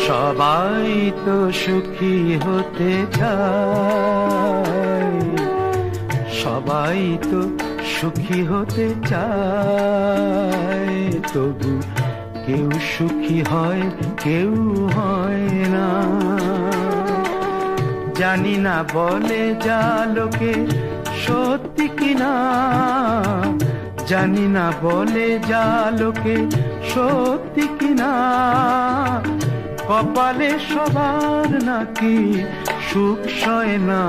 সবাই তো সুখী হতে চায়, সবাই তো সুখী হতে চায়, তবু কেউ সুখী হয় কেউ হয় না। জানি না বলে যা লোকে সত্যি কিনা, জানি না বলে যা লোকে সত্যি কিনা, কপালে সবার নাকি সুখ সয় না।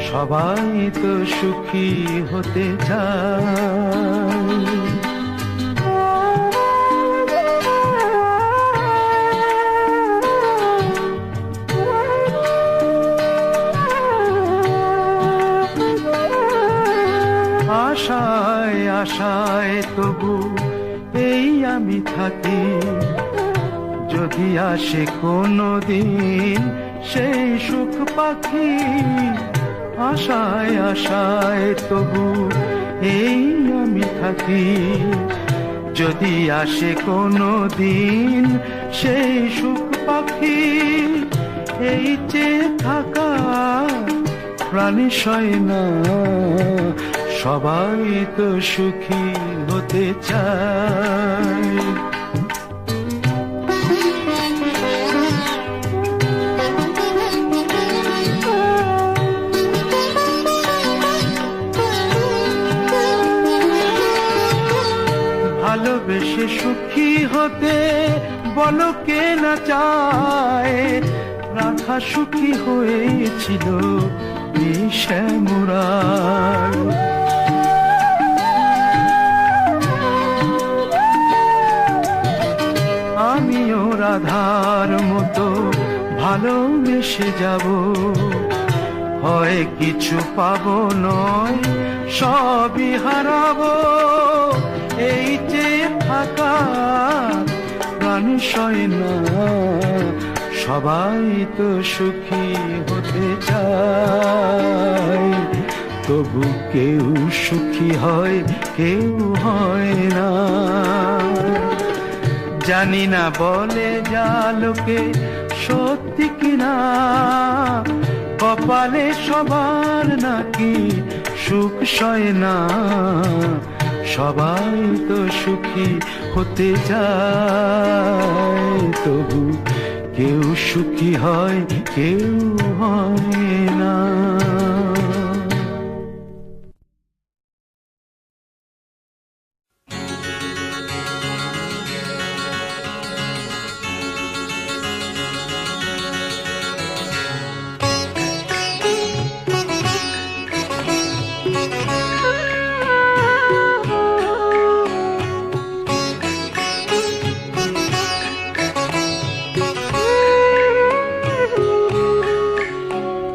সবাই তো সুখী হতে চায়। আশায় আশায় তবু এই আমি থাকি, যদি আসে কোনো দিন সেই সুখ পাখি। আশায় আশায় তবু এই আমি থাকি, যদি আসে কোনো দিন সেই সুখ পাখি। এই যে থাকা প্রাণী সয় না, সবাই তো সুখী হতে চায়। ভালোবেসে সুখী হতে বলো কে না চায়, রাধা সুখী হয়েছিল শ্যামরায়। আমিও রাধার মতো ভালোবেসে যাব, হয় কিছু পাবো নয় সবই হারাবো। এই যে থাকা প্রাণী সয় না, সবাই তো সুখী হতে চায়, তবু কেউ সুখী হয় কেউ হয় না। জানি না বলে যা লোকে সত্যি কিনা, কপালে সবার নাকি সুখ সয় না। সবাই তো সুখী হতে চায়, তবু কেউ সুখী হয় কেউ হয় না।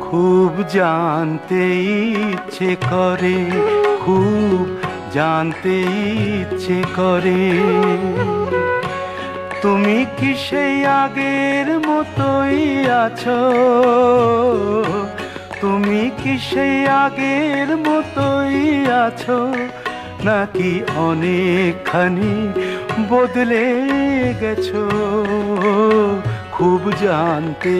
খুব জানতে ইচ্ছে করে, খুব জানতে ইচ্ছে করে, তুমি কি সেই আগের মতোই আছো? তুমি কি সেই আগের মতোই আছো, নাকি অনেকখানি বদলে গেছো? খুব জানতে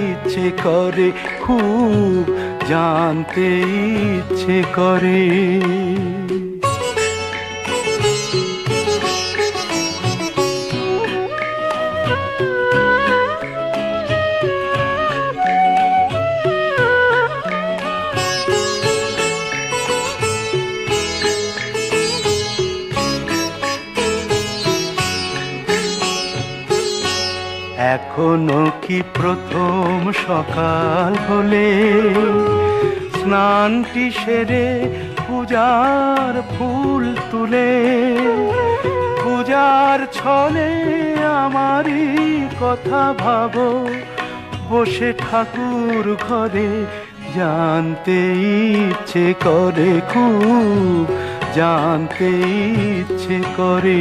ইচ্ছে করে, খুব জানতে ইচ্ছে করে। এখনো কি প্রথম সকাল হলে স্নানটি সেরে পূজার ফুল তুলে, পূজার ছলে আমারই কথা ভাবো, বসে ঠাকুর ঘরে জানতে ইচ্ছে করে, খুব জানতে ইচ্ছে করে।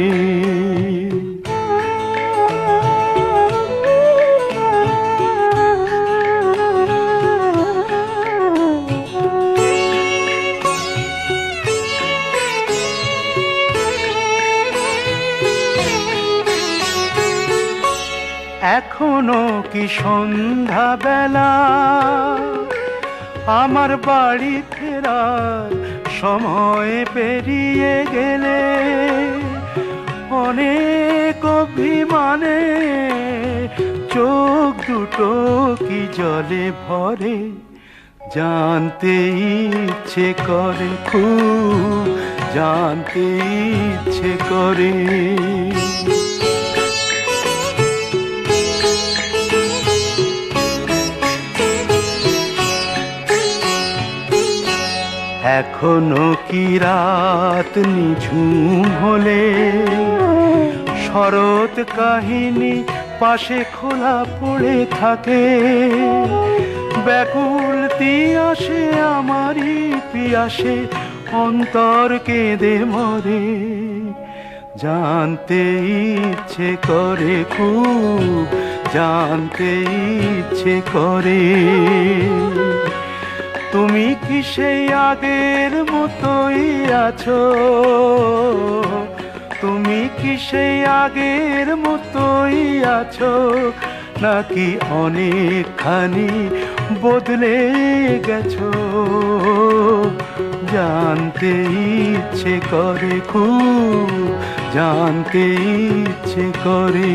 এখনো কি সন্ধ্যা বেলা, আমার বাড়ি ফেরার সময় পেরিয়ে গেলে অনেক অভিমানে চোখ দুটো কি জলে ভরে, জানতে ইচ্ছে করে, খুব জানতে ইচ্ছে করে। এখনো কি রাত নিঝুম হলে শরৎ কাহিনী পাশে খোলা পড়ে থাকে, ব্যাকুল তিয়াসে আমারই পিয়াসে অন্তর কেঁদে মরে, জানতে ইচ্ছে করে, খুব জানতে ইচ্ছে করে। তুমি কি সেই আগের মতোই আছো, তুমি কি সেই আগের মতোই আছো, নাকি অনেকখানি বদলে গেছো, জানতে ইচ্ছে করে, খুব জানতে ইচ্ছে করে।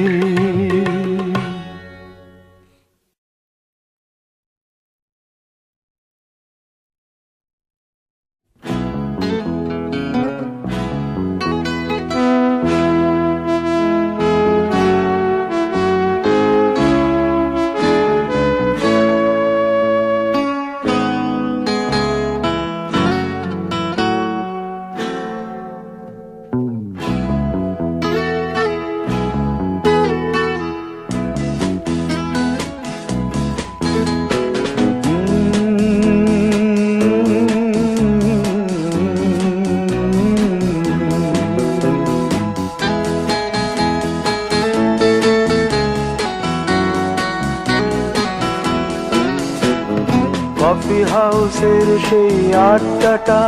কফি হাউসের সেই আড্ডাটা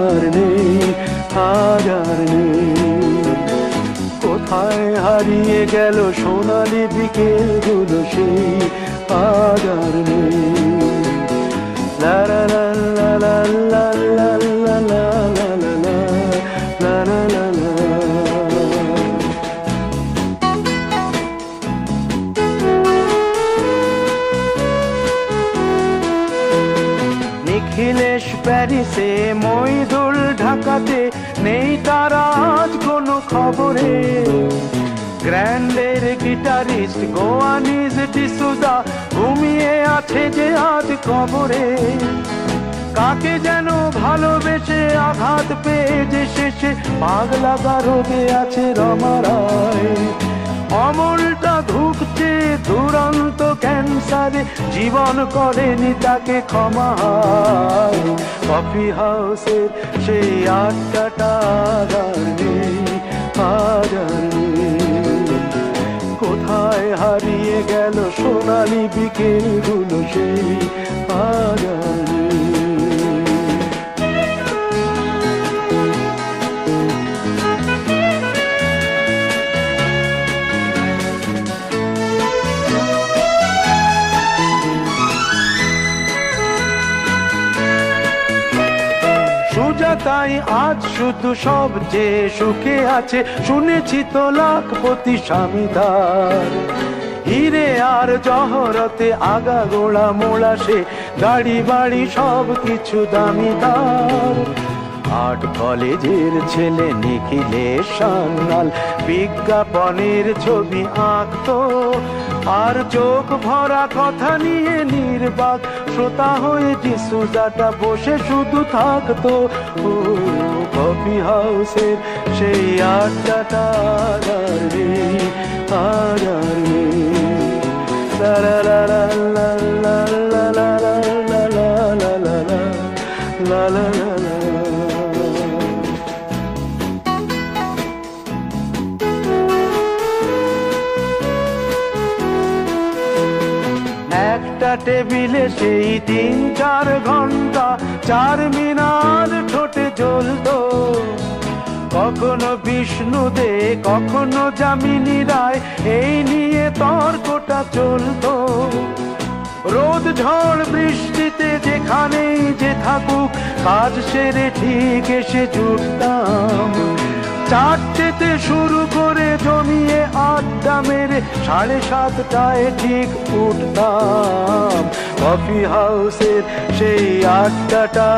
আর নেই, আজ আর নেই। কোথায় হারিয়ে গেল সোনালি বিকেলগুলো সেই, আজ আর নেই। লা লা লা লা লা লা লা লা লা লা লা লা লা লা। নিখিলেশ প্যারিসে, মইদুল ঢাকাতে, নেই তার আজ কোনো খবরে। গ্র্যান্ডের গিটারিস্ট গোয়ানিজ ডিসুজা ঘুমিয়ে আছে যে আজ কবরে। কাকে যেন ভালোবেসে আঘাত পেয়ে যে শেষে পাগলা গারদে আছে রমা রায়। অমলটা ধুকছে দুরন্ত ক্যান্সারে, জীবন করেনি তাকে ক্ষমা। কফি হাউসের সেই আড্ডাটা আর নেই, আজ আর নেই। কোথায় হারিয়ে গেল সোনালি বিকেলগুলো সেই, আজ আর নেই। তাই আজ শুধু সবচেয়ে সুখে আছে, শুনেছি তো লাখপতি স্বামীদার। হিরে আর জহরতে আগা গোড়া মোড়া সে, গাড়ি বাড়ি সব কিছু দামিদার। আর্ট কলেজের ছেলে নিখিলেশ সান্যাল বিজ্ঞাপনের ছবি আঁকতো, আর চোখ ভরা কথা নিয়ে নির্বাক শ্রোতা হয়ে ডিসুজাটা বসে শুধু থাকতো। ও কফি হাউসের সেই আড্ডাটা আর নেই, আর নেই। লা লা লা লা লা লা লা লা লা লা লা লা লা। একটা টেবিলে সেই 3-4 ঘন্টা চার মিনার ঠোঁটে জ্বলতো। কখনো বিষ্ণু দে, কখনো যামিনী রায়, এই নিয়ে তর্কটা চলতো। রোদ ঝড় বৃষ্টিতে যেখানেই যে থাকুক, কাজ সেরে ঠিক এসে জুটতাম। চারটেতে শুরু করে জমিয়ে আড্ডা মেরে 7:30টায় ঠিক উঠতাম। কফি হাউসের সেই আড্ডাটা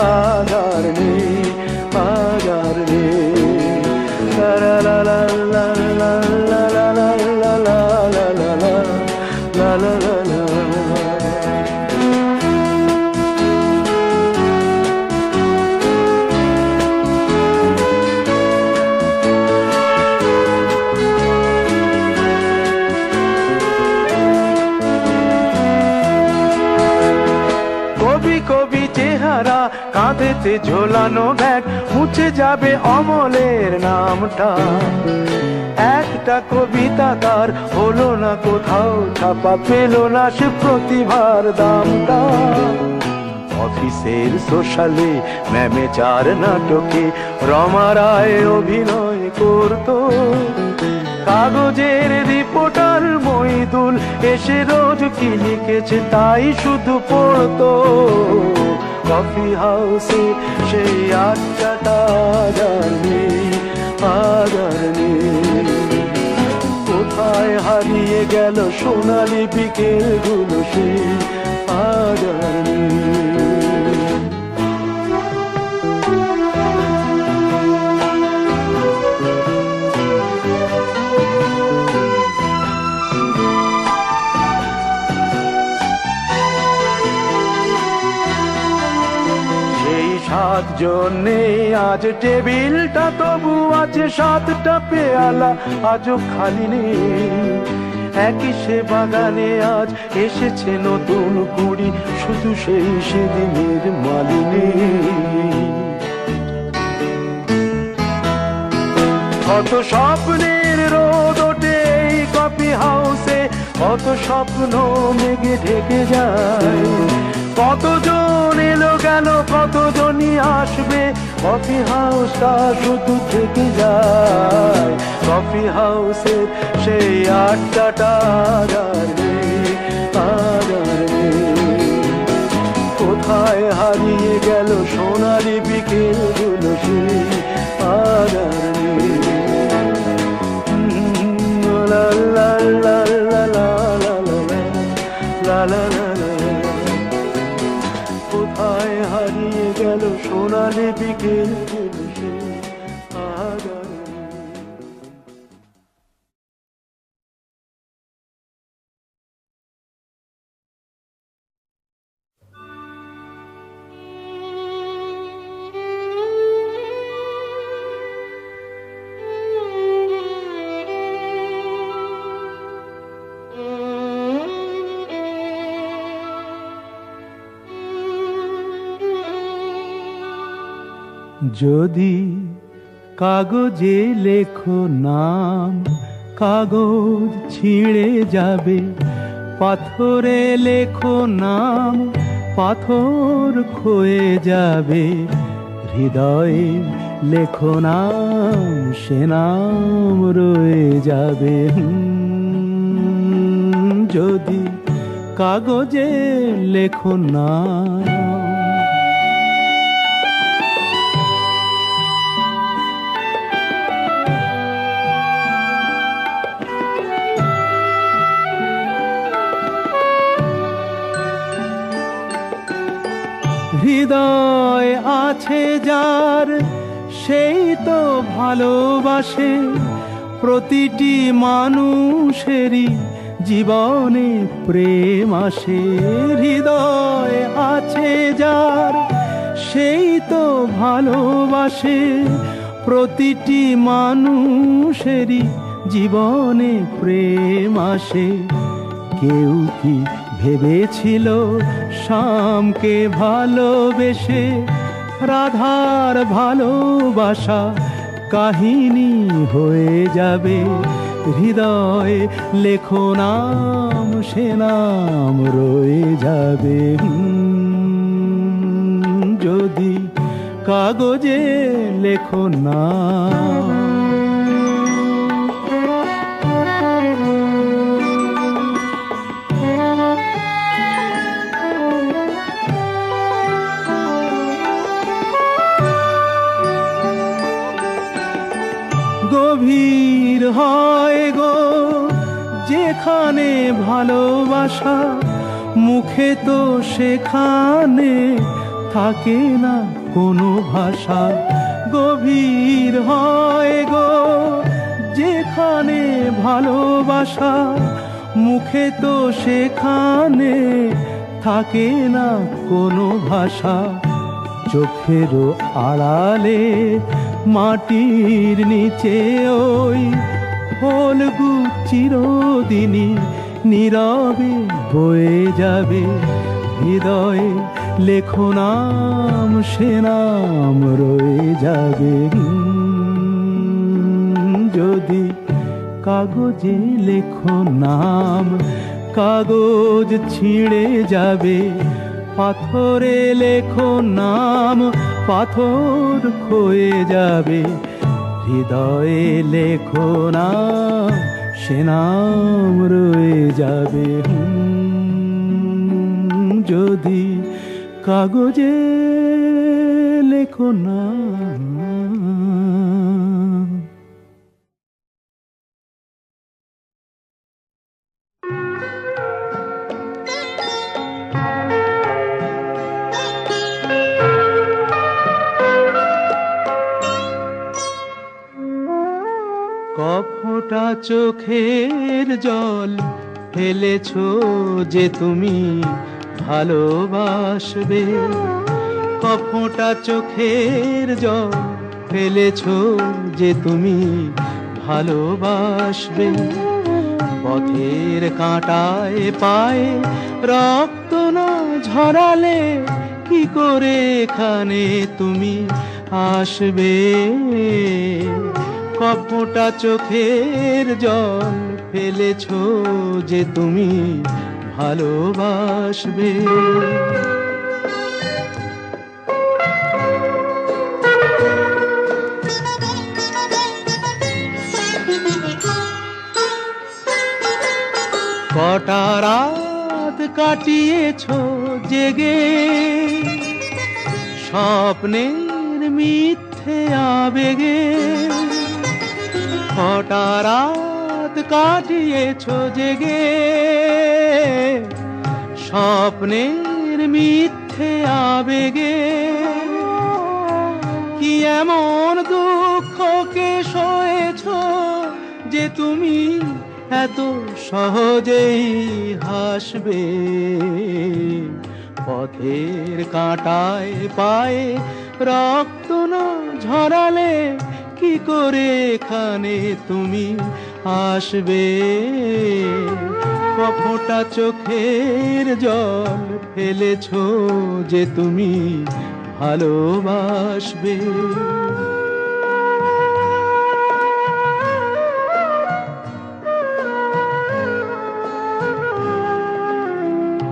আর নেই, আর নেই। লা লা লা লা লা লা লা লা লা লা লা লা লা লা লা। কবি চেহারা, কাঁধেতে ঝোলানো ব্যাগ, মুছে যাবে অমলের নামটা। একটা কবিতা তার হলো না কোথাও ছাপা, পেল না সে প্রতিভার দামটা। অফিসের সোশ্যালে ম্যামে 4 নাটকে রমা রায় অভিনয় করতো। কাগজের রিপোর্টার মইদুল এসে রোজ কি লিখেছে তাই শুধু পড়তো। কফি হাউসে সেই আড্ডাটা জানি, আর নেই। কোথায় হারিয়ে গেল সোনালি বিকেলগুলো, সেই আর নেই। জন্যে আজ টেবিলটা তবু আছে, 7টা পেয়ালা আজও খালি নেই। একই সে বাগানে আজ এসেছে নতুন কুড়ি, শুধু সেই সেদিনের মালিনী। কত স্বপ্নের রোদ ওঠে এই কফি হাউসে, কত স্বপ্ন মেঘে ঢেকে যায়। কতজন এলো গেল, কতজনই আসবে, কফি হাউসটা শুধু থেকে যায়। কফি হাউসের সেই আড্ডাটা আর নেই, আর নেই। কোথায় হারিয়ে গেল সোনালি বিকেলগুলো, সেই আর নেই। লা লা লা লা লা লা লা লা লা। কোথায় হারিয়ে গেল সোনালি বিকেলগুলো, সেই আর নেই। যদি কাগজে লেখো নাম, কাগজ ছিঁড়ে যাবে। পাথরে লেখো নাম, পাথর ক্ষয়ে যাবে। হৃদয়ে লেখো নাম, সে নাম রয়ে যাবে। যদি কাগজে লেখো নাম। হৃদয় আছে যার, সেই তো ভালোবাসে। প্রতিটি মানুষেরই জীবনে প্রেম আসে। হৃদয় আছে যার, সেই তো ভালোবাসে। প্রতিটি মানুষেরই জীবনে প্রেম আসে। কেউ কি ভেবেছিল শ্যামকে ভালোবেসে রাধার ভালোবাসা কাহিনী হয়ে যাবে? হৃদয়ে লেখো নাম, সে নাম রয়ে যাবে। যদি কাগজে লেখো না। গভীর হয় গো যেখানে ভালোবাসা, মুখে তো সেখানে থাকে না কোনো ভাষা। গভীর হয় গো যেখানে ভালোবাসা, মুখে তো সেখানে থাকে না কোনো ভাষা। চোখেরও আড়ালে মাটির নিচে ওই ফলগু চিরদিনই নীরবে বয়ে যাবে। হৃদয়ে লেখো নাম, সে নাম রয়ে যাবে। যদি কাগজে লেখো নাম, কাগজ ছিঁড়ে যাবে। পাথরে লেখো নাম, পাথর ক্ষয়ে যাবে। হৃদয়ে লেখো নাম, সে নাম রয়ে যাবে। যদি কাগজে লেখো নাম। কফোঁটা চোখের জল ফেলেছো যে তুমি ভালোবাসবে। কফোঁটা চোখের জল ফেলেছো যে তুমি ভালোবাসবে। পথের কাঁটায় পায়ে রক্ত না ঝরালে কি করে এখানে তুমি আসবে। কফোঁটা চোখের জল ফেলেছো যে তুমি ভালোবাসবে। কটা রাত কাটিয়েছো জেগে, স্বপ্নের মিথ্যে আবেগে। কটা রাত কাটিয়েছো জেগে, স্বপ্নের মিথ্যে আবেগে। কি এমন দুঃখকে সয়েছো যে তুমি এত সহজেই হাসবে। পথের কাঁটায় পায়ে রক্ত না ঝরালে কি করে এখানে তুমি আসবে। কফোঁটা চোখের জল ফেলেছো যে তুমি ভালোবাসবে।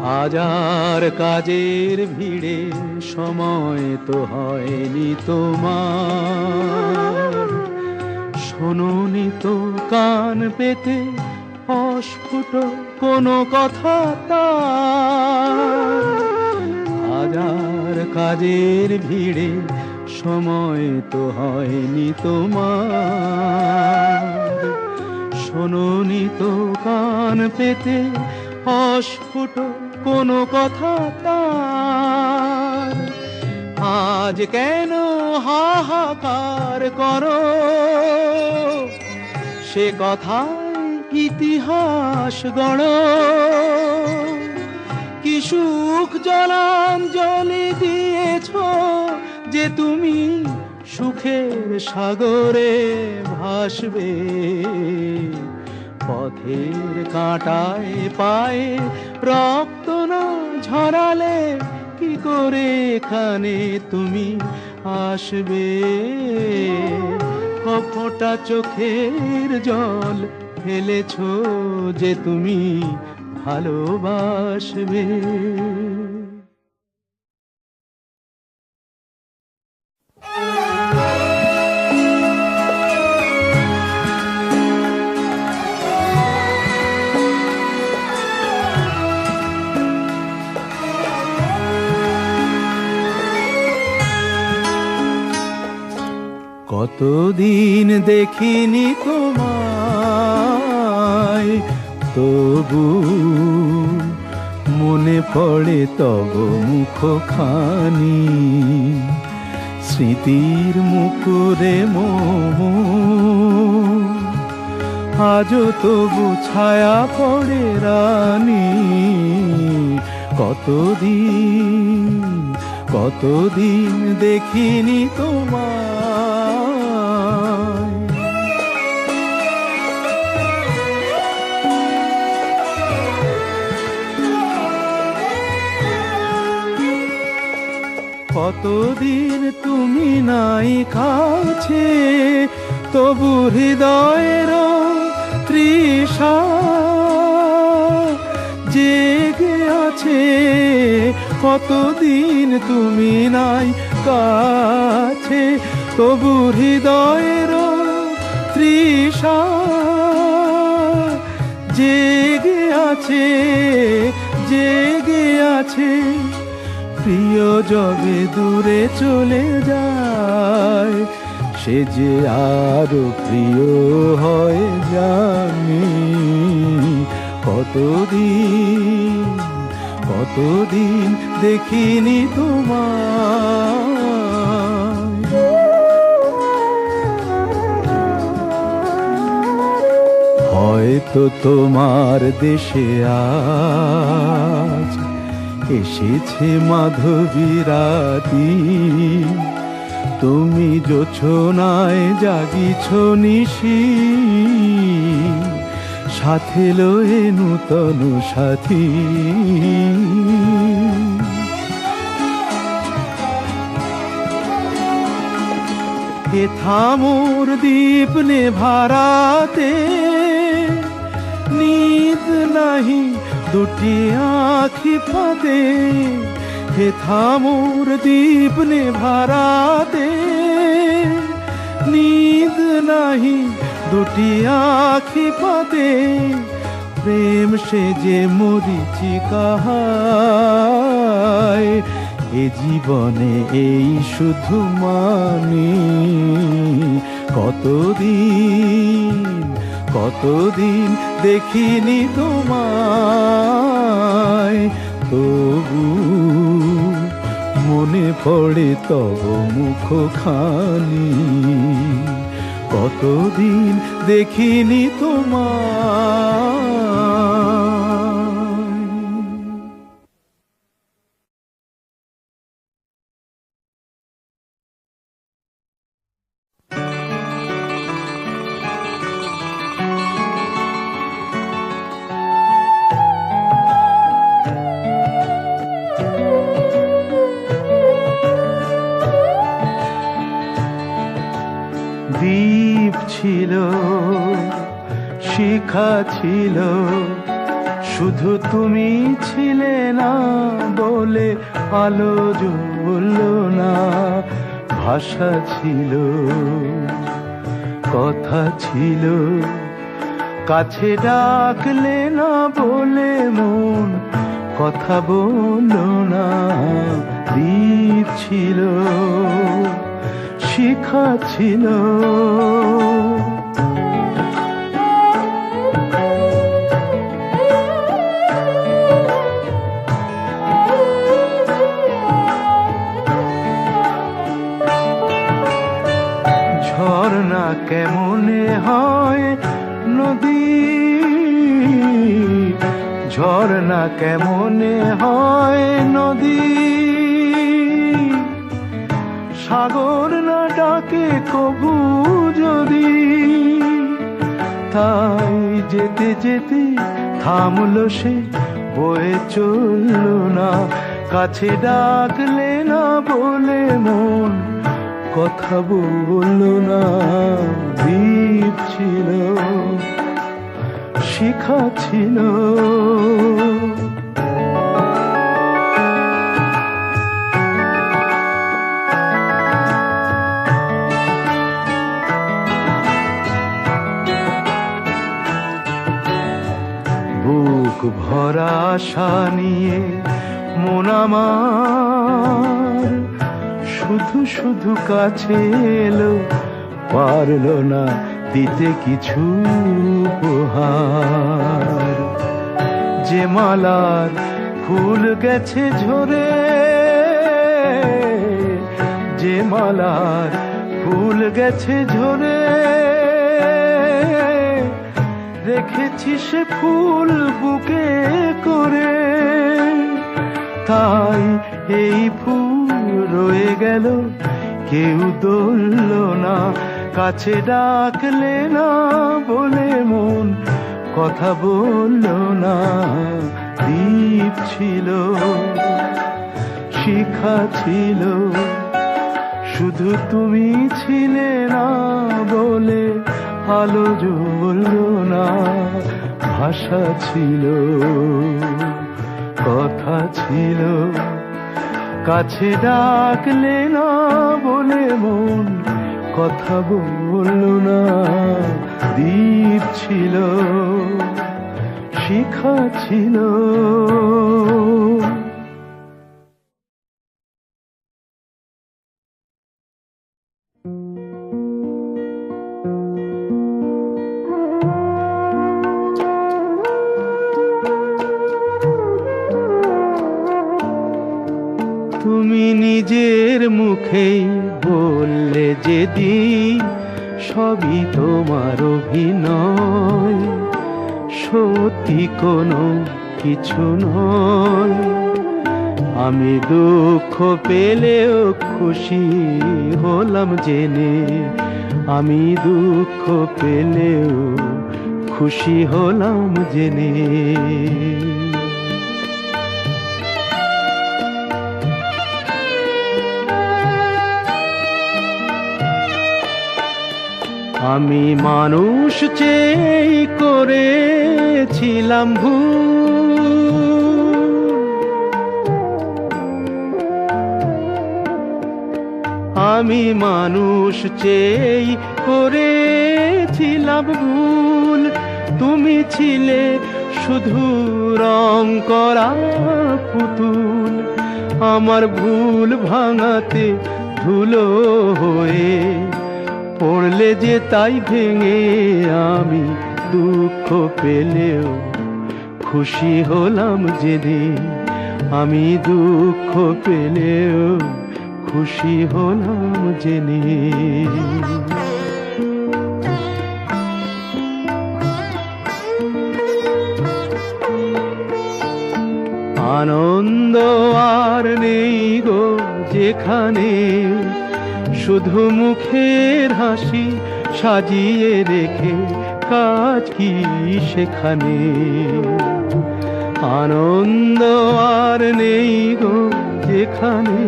হাজার কাজের ভিড়ে সময় তো হয়নি তোমার। শোনোনি তো কান পেতে অস্ফুট কোনো কথা তার। হাজার কাজের ভিড়ে সময় তো হয়নি তোমার। শোনোনি তো কান পেতে অস্ফুট কোনো কথা তার। আজ কেন হাহাকার করো, সে কথায় ইতিহাস গড়ো। কি সুখ জলাঞ্জলি দিয়েছো যে তুমি সুখের সাগরে ভাসবে। পথের কাঁটায় পায়ে রক্ত না ঝরালে কি করে এখানে তুমি আসবে। কফোঁটা চোখের জল ফেলেছো যে তুমি ভালোবাসবে। কতদিন দেখিনি তোমায়, তবু মনে পড়ে তব মুখখানি। স্মৃতির মুকুরে মোর আজও তবু ছায়া পড়ে রানী। কতদিন কতদিন দেখিনি তোমায়। কতদিন তুমি নাই কাছে, তবু হৃদয়ের তৃষা জেগে আছে। কতদিন তুমি নাই কাছে, তবু হৃদয়ের তৃষা জেগে আছে, জেগে আছে। প্রিয় যবে দূরে চলে যায়, সে যে আরো প্রিয় হয় জানি। কতদিন কতদিন দেখিনি তোমায়। হয়তো তোমার দেশে আজ এসেছে মাধবী রাতি। তুমি জোছনায় জাগিছ নিশি, সাথে লয়ে নূতন সাথী। হে থামোর দীপ নেভারাতে, নিদ নাহি দুটি আঁখি ফাঁদে। হে থামোর দীপ নেভারাতে, নিদ নাহি দুটি আঁখি ফাঁদে। প্রেম সে যে মরিচিকা হায়, এ জীবনে এই শুধু মানি। কতদিন কতদিন দেখিনি তোমায়, তবু মনে পড়ে তব মুখখানি। কতদিন দেখিনি তোমায়। দ্বীপ ছিল, শিখা ছিল, শুধু তুমি ছিলে না বলে আলো জ্বলল না। ভাষা ছিল, কথা ছিল, কাছে ডাকলে না বলে মন কথা বলল না। দ্বীপ ছিল, শিখা ছিল, ঝর্ণা কেমনে হয় নদী, ঝর্ণা কেমনে হয় নদী। সাগর না ডাকে কবু যদি, তাই যেতে যেতে থামলো সে, বয়ে চলল না। কাছে ডাকলে না বলে মন কথা বলল না। দ্বীপ ছিল, শিখা ছিল, বুক ভরা আশা নিয়ে মন আমার শুধু শুধু কাছে এলো, পারলো না দিতে কিছু উপহার। যে মালার ফুল গেছে ঝরে, যে মালার ফুল গেছে ঝরে, রেখেছি সে ফুল বুকে করে। তাই এই ফুল রয়ে গেল, কেউ ধরল না, কাছে ডাকলে না বলে মন কথা বলল না। দ্বীপ ছিল, শিখা ছিল, শুধু তুমি ছিলে না বলে আলো জ্বলল না। ভাষা ছিল, কথা ছিল, কাছে ডাকলে না বলে মন কথা বলল না। দ্বীপ ছিল, শিখা ছিল। তুমি নিজের মুখেই বললে যেদিন সবই তোমার অভিনয়, সত্যি কোনো কিছু নয়। আমি দুঃখ পেলেও খুশি হলাম জেনে, আমি দুঃখ পেলেও খুশি হলাম জেনে। আমি মানুষ চেয়ে করেছিলাম ভুল, আমি মানুষ চেয়ে করেছিলাম ভুল। তুমি ছিলে শুধু রং করা পুতুল, আমার ভুল ভাঙাতে ধুলো হয়ে পড়লে যে তাই ভেঙে। আমি দুঃখ পেলেও খুশি হলাম জেনে, আমি দুঃখ পেলেও খুশি হলাম জেনে। আনন্দ আর নেই গো যেখানে, শুধু মুখের হাসি সাজিয়ে রেখে কাজ কি সেখানে। আনন্দ আর নেই গো যেখানে,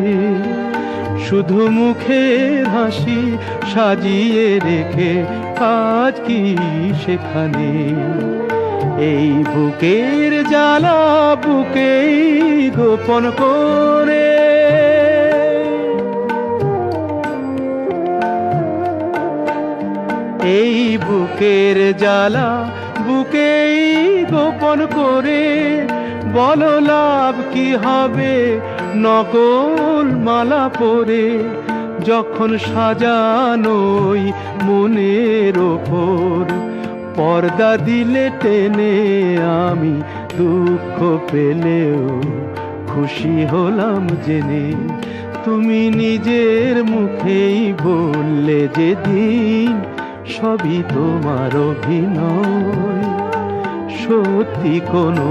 শুধু মুখের হাসি সাজিয়ে রেখে কাজ কি সেখানে। এই বুকের জ্বালা বুকেই গোপন করে, এই বুকের জ্বালা বুকেই গোপন করে। বলো লাভ কি হবে নকল মালা পরে, যখন সাজানোই মনের ওপর পর্দা দিলে টেনে। আমি দুঃখ পেলেও খুশি হলাম জেনে, তুমি নিজের মুখেই বললে যেদিন সবই তোমার অভিনয়, সত্যি কোনো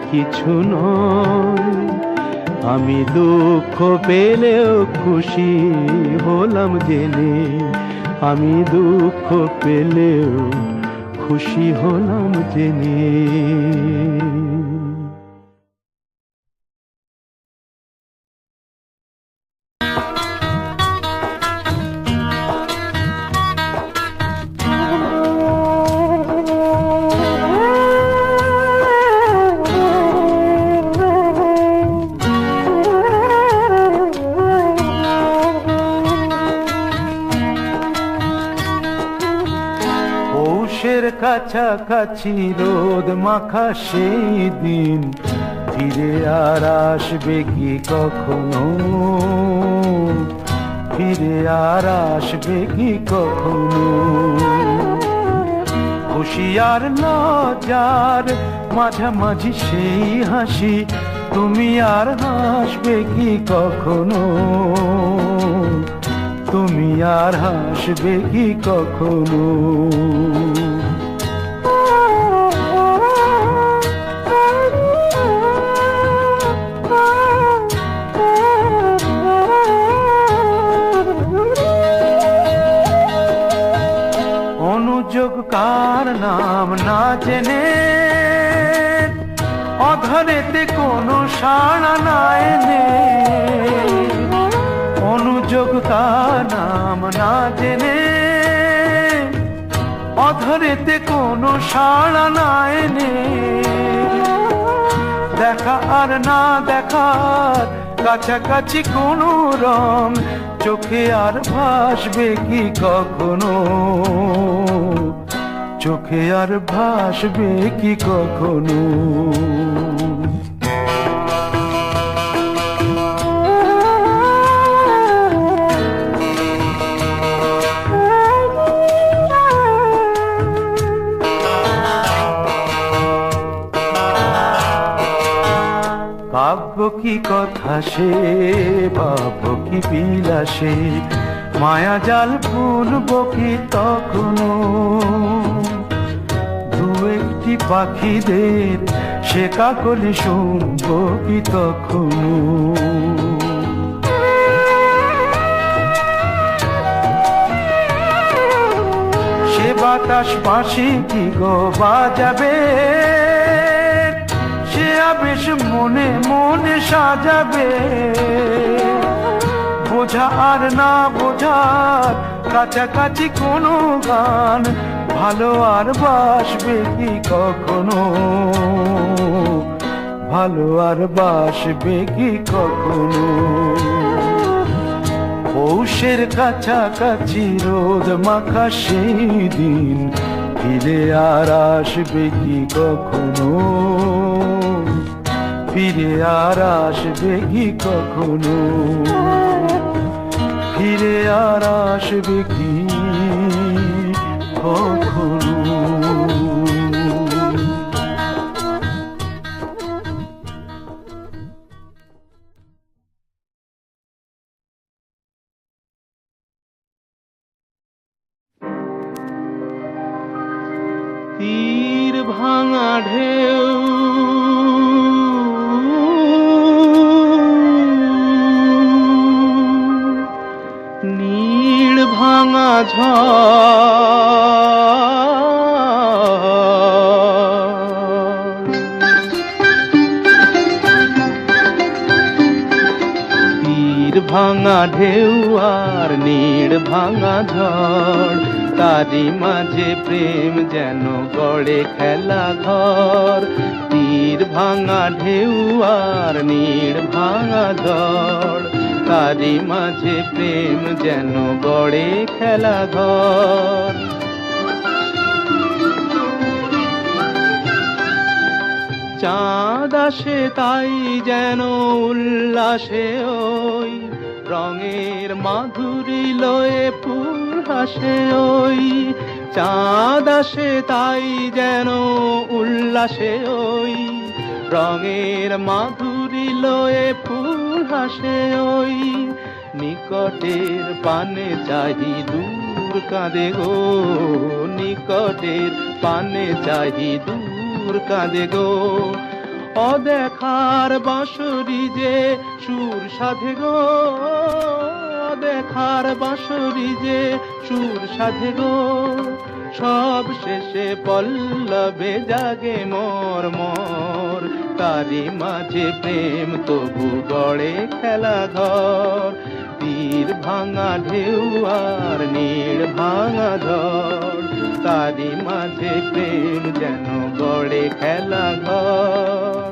কিছু নয়। আমি দুঃখ পেলেও খুশি হলাম জেনে, আমি দুঃখ পেলেও খুশি হলাম জেনে। কাছাকাছি রোদ মাখা সেই দিন ফিরে আর আসবে কি কখনো? ফিরে আর আসবে কি কখনো? খুশি আর লজ্জার মাঝামাঝি সেই হাসি, তুমি আর হাসবে কি কখনো? তুমি আর হাসবে কি কখনো? অনুযোগ কার নাম না জেনে, অধরেতে কোনো সাড়া না এনে। অনুযোগ কার নাম না জেনে, অধরেতে কোনো সাড়া না এনে। দেখা আর না দেখার কাছাকাছি কোনো রং, চোখে আর ভাসবে কি কখনো? চোখে আর ভাসবে কি কখনো? কাব্য কি কথা সে, ভাব কি বিলাসে, মায়া জাল বুনব কি তখনো? দু একটি পাখিদের সে কাকলি শুনব কি তখনো? সে বাতাস পাশে কি গো বাজাবে, সে আবেশ মনে মনে সাজাবে। বোঝা আর না বোঝার কাছাকাছি কোনো গান, ভালো আর বাসবে কি কখনো? ভালো আর বাসবে কি কখনো? পৌষের কাছাকাছি রোদ মাখা সেই দিন, ফিরে আর আসবে কি কখনো? ফিরে আর আসবে কি কখনো? ফিরে আর আসবে কি কখনো? তীর ভাঙা ঢেউ নীড় ভাঙা তীর ভাঙা ঢেউ আর নীড় ভাঙা ঝড়, তারি মাঝে প্রেম যেন গড়ে খেলা ঘর। তীর ভাঙা ঢেউ আর নীড় ভাঙা ঝড়, তারি মাঝে প্রেম যেন গড়ে খেলা ঘর। চাঁদ আসে তাই যেন উল্লাসে ওই, রঙের মাধুরী লয়ে ফুল হাসে ওই। চাঁদ আসে তাই যেন উল্লাসে ওই, রঙের মাধুরী লয়ে ফুল হাসে ওই। নিকটের পানে চাহি দূর কাঁদে গো, নিকটের পানে চাহি দূর কাঁদে গো। অদেখার বাঁশরি যে সুর সাধে গো, অদেখার বাঁশরি যে সুর সাধে গো। সব শেষে পল্লবে জাগে মোর মোর, তারি মাঝে প্রেম তবু গড়ে খেলা ঘর। তীর ভাঙা ঢেউ আর নীড় ভাঙা ঝড়, তারি মাঝে প্রেম যেন গড়ে খেলা ঘর।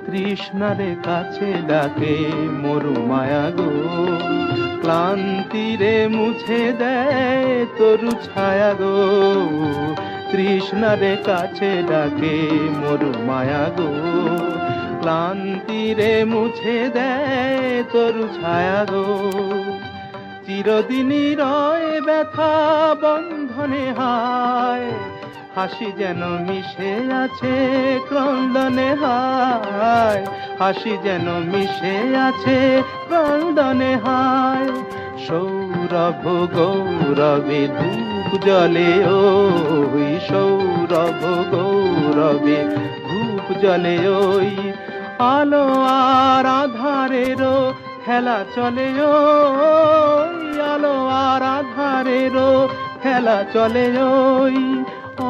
তৃষ্ণা তৃষ্ণারে কাছে ডাকে মরু মায়া গো, ক্লান্তিরে মুছে দেয় তরু ছায়া গো, তৃষ্ণারে কাছে ডাকে মরু মায়া গো, ক্লান্তিরে মুছে দেয় তরু ছায়া গো। চিরদিনই রয় ব্যথা বন্ধনে হায়, হাসি যেন মিশে আছে ক্রন্দনে হায়, হাসি যেন মিশে আছে ক্রন্দনে হায়। সৌরভ গৌরবে ধূপ জ্বলে ওই, সৌরভ গৌরবে ধূপ জ্বলে ওই, আলো আর আধারেরও খেলা চলে ওই, আলো আর আধারেরও খেলা চলে ওই,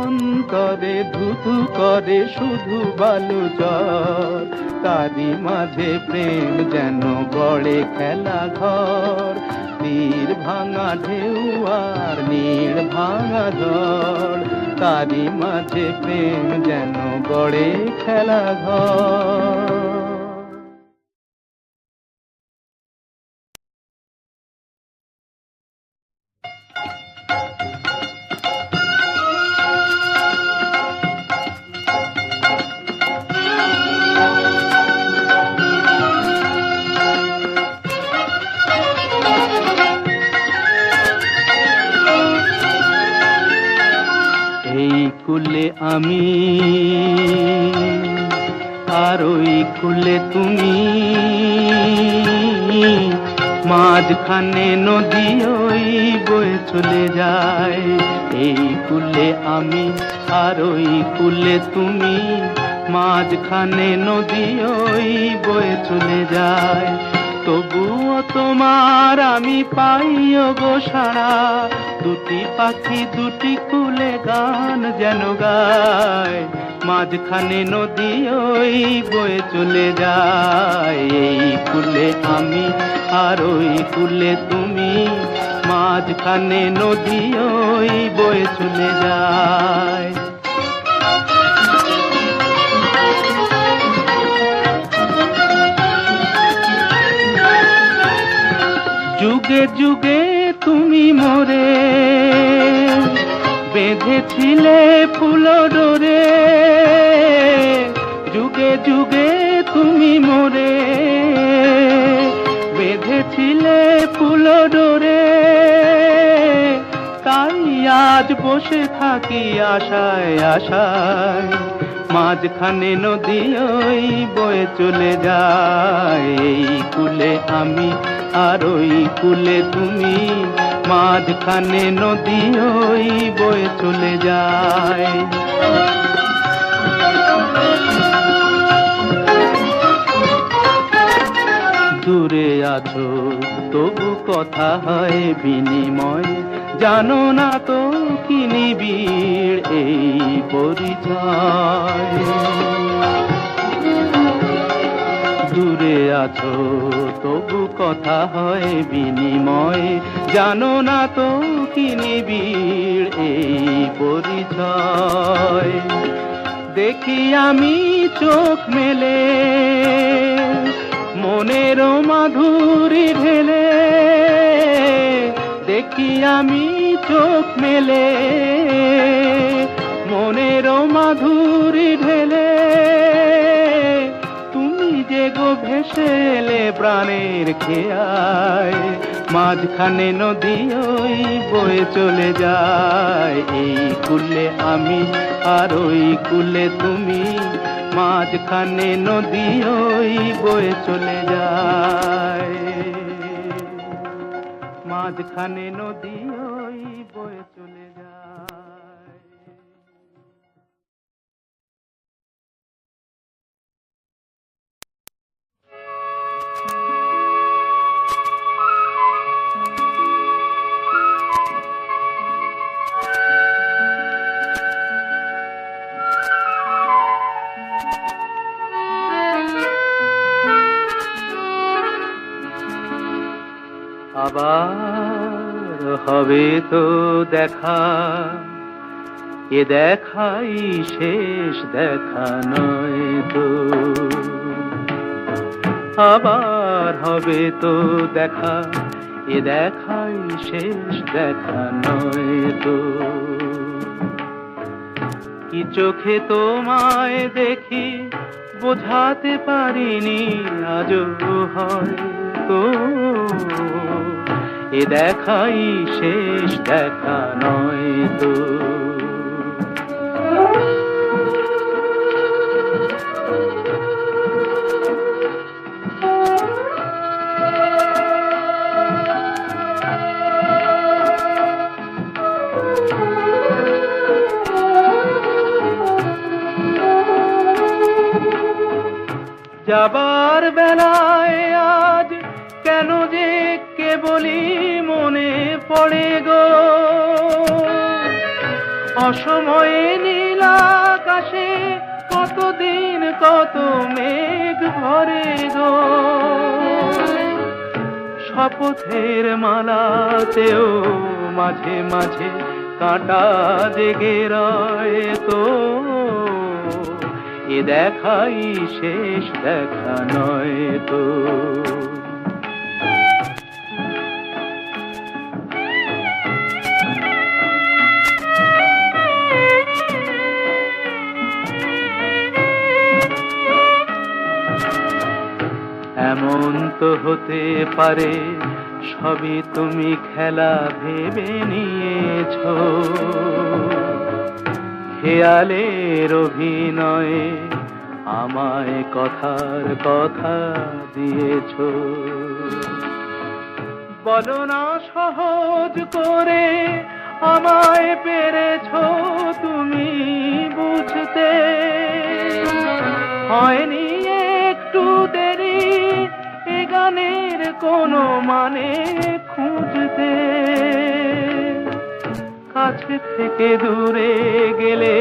অন্তরে ধুধু করে শুধু বালু জল, তারি মাঝে প্রেম যেন গড়ে খেলা ঘর, তীর ভাঙা ঢেউ আর নীড় ভাঙা জল, তারি মাঝে প্রেম যেন গড়ে খেলা ঘর। কুলে আমি আর ওই কুলে তুমি, মাঝখানে নদী ওই বয়ে চলে যায়। এই কুলে আমি আর ওই কুলে তুমি, মাঝখানে নদী ওই বয়ে চলে যায়। তবুও তোমার আমি পাইও গো সাড়া, দুটি পাখি দুটি কুলে গান যেন গায়, মাঝখানে নদী ওই বয়ে চলে যায়। এই কুলে আমি আর ওই কুলে তুমি, মাঝখানে নদী ওই বয়ে চলে যায়। যুগে যুগে তুমি মোরে বেঁধেছিলে ফুল ডোরে, যুগে যুগে তুমি মোরে বেঁধেছিলে ফুল ডোরে, তাই আজ বসে থাকি আশায় আশায়, মাঝখানে নদী ওই বয়ে চলে যায়। এই কুলে আমি আর ওই কুলে তুমি, মাঝখানে নদী ওই বয়ে চলে যায়। দূরে আছো তবু কথা হয় বিনিময়, জানো না তো কি নিবিড় এই পরিচয়। দূরে আছো তবু কথা হয় বিনিময়, জানো না তো কি নিবিড় এই পরিচয়। দেখি আমি চোখ মেলে মনের মাধুরী ঢেলে, দেখি আমি চোখ মেলে মনের মাধুরী ঢেলে, তুমি যে গো ভেসে এলে প্রাণের খেয়ায়, মাঝখানে নদী ওই বয়ে চলে যায়। এই কুলে আমি আর ওই কুলে তুমি, মাঝখানে নদী ওই বয়ে চলে যায়, মাঝখানে নদী ওই বয়ে চলে যায়। আবার হবে তো দেখা, এ দেখাই শেষ দেখা নয় তো। আবার হবে তো দেখা, এ দেখাই শেষ দেখা নয় তো। কি চোখে তোমায় দেখি বোঝাতে পারিনি আজও হয়তো, এ দেখাই শেষ দেখা নয় তো। যাবার বেলায় আজ কেন যে কেবলই মনে পড়ে গো, অসময়ে নীল আকাশে কতদিন কত মেঘ ভরে গো। শপথের মালাতেও মাঝে মাঝে কাঁটা জেগে রয় তো, এ দেখাই শেষ দেখা নয় তো। এমন তো হতে পারে সবই তুমি খেলা ভেবে নিয়েছো, খেয়ালের অভিনয়ে আমায় কথার কথা দিয়েছো। বলো না সহজ করে আমায় পেরেছো তুমি বুঝতে, হয়নি একটু দেরি এ গানের কোনো মানে খুঁজতে। কাছে থেকে দূরে গেলে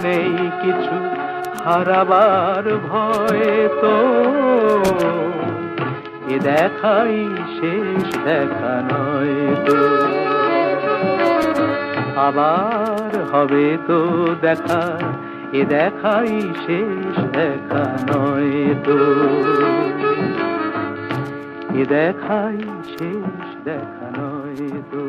নেই কিছু হারাবার ভয় তো, এ দেখাই শেষ দেখা নয় তো। আবার হবে তো দেখা, এ দেখাই শেষ দেখা নয় তো, এ দেখাই শেষ দেখা নয় তো।